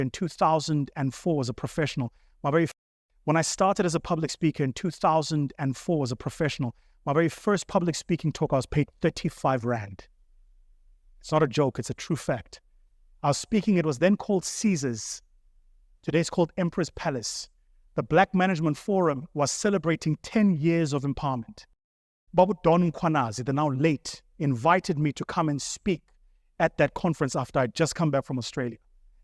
in 2004 as a professional. When I started as a public speaker in 2004 as a professional, my very first public speaking talk, I was paid 35 Rand. It's not a joke, it's a true fact. I was speaking, it was then called Caesars. Today it's called Emperor's Palace. The Black Management Forum was celebrating 10 years of empowerment. Babu Don Mkhwanazi, the now late, invited me to come and speak at that conference after I'd just come back from Australia.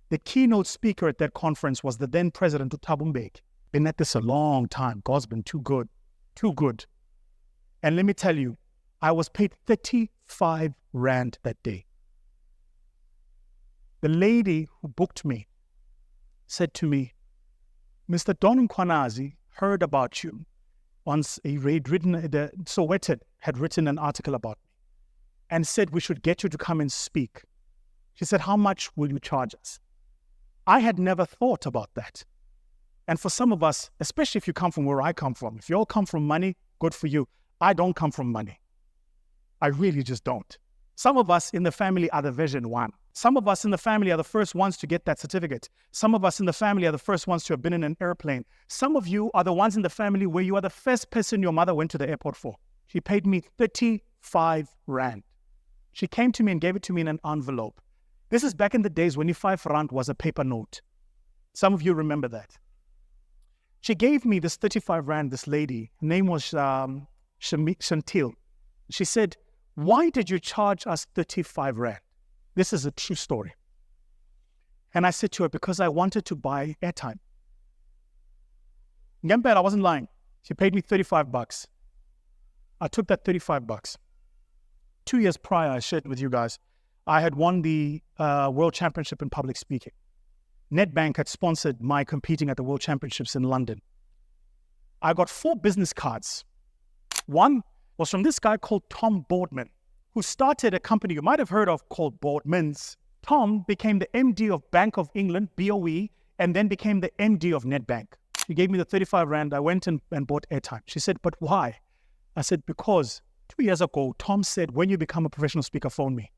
The keynote speaker at that conference was the then president of Thabo Mbeki. Been at this a long time. God's been too good, too good. And let me tell you, I was paid 35 Rand that day. The lady who booked me said to me, Mr. Don Mkhwanazi heard about you. Once Sowetan had written an article about me and said we should get you to come and speak. She said, how much will you charge us? I had never thought about that. And for some of us, especially if you come from where I come from, if you all come from money, good for you. I don't come from money. I really just don't. Some of us in the family are the version 1. Some of us in the family are the first ones to get that certificate. Some of us in the family are the first ones to have been in an airplane. Some of you are the ones in the family where you are the first person your mother went to the airport for. She paid me 35 Rand. She came to me and gave it to me in an envelope. This is back in the days when 5 Rand was a paper note. Some of you remember that. She gave me this 35 Rand, this lady. Her name was Chantil. She said, why did you charge us 35 Rand? This is a true story. And I said to her, because I wanted to buy airtime. Ngempela, I wasn't lying. She paid me 35 bucks. I took that 35 bucks. 2 years prior, I shared with you guys, I had won the World Championship in public speaking. Nedbank had sponsored my competing at the World Championships in London. I got 4 business cards. One was from this guy called Tom Boardman, who started a company you might have heard of called Boardmans. Tom became the MD of Bank of England, BOE, and then became the MD of Nedbank. He gave me the 35 Rand. I went and bought airtime. She said, but why? I said, because 2 years ago, Tom said, when you become a professional speaker, phone me.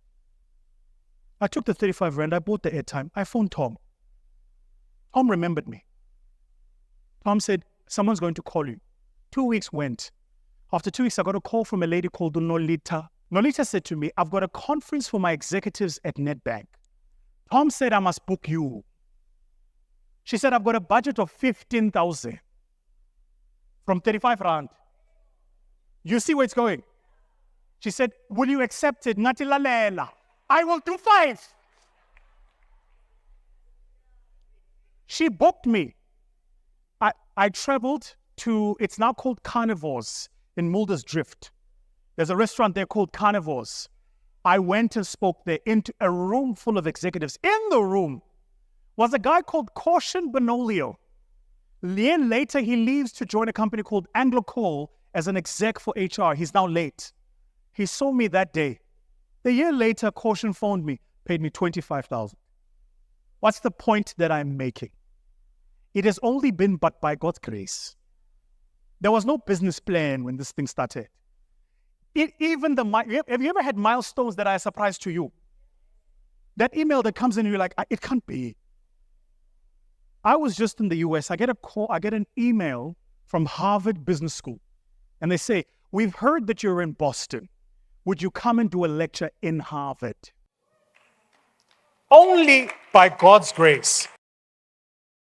I took the 35 Rand. I bought the airtime. I phoned Tom. Tom remembered me. Tom said, someone's going to call you. 2 weeks went. After 2 weeks, I got a call from a lady called Nolita. Nolita said to me, I've got a conference for my executives at Nedbank. Tom said, I must book you. She said, I've got a budget of 15,000 from 35 Rand. You see where it's going? She said, will you accept it? Ngati lalela. I will do 5. She booked me. I traveled to, it's now called Carnivores in Mulder's Drift. There's a restaurant there called Carnivores. I went and spoke there into a room full of executives. In the room was a guy called Caution Benolio. A year later, he leaves to join a company called Anglo Coal as an exec for HR. He's now late. He saw me that day. The year later, Caution phoned me, paid me 25,000. What's the point that I'm making? It has only been but by God's grace. There was no business plan when this thing started. Have you ever had milestones that are a surprise to you? That email that comes in and you're like, it can't be. I was just in the US. I get an email from Harvard Business School. And they say, we've heard that you're in Boston. Would you come and do a lecture in Harvard? Only by God's grace.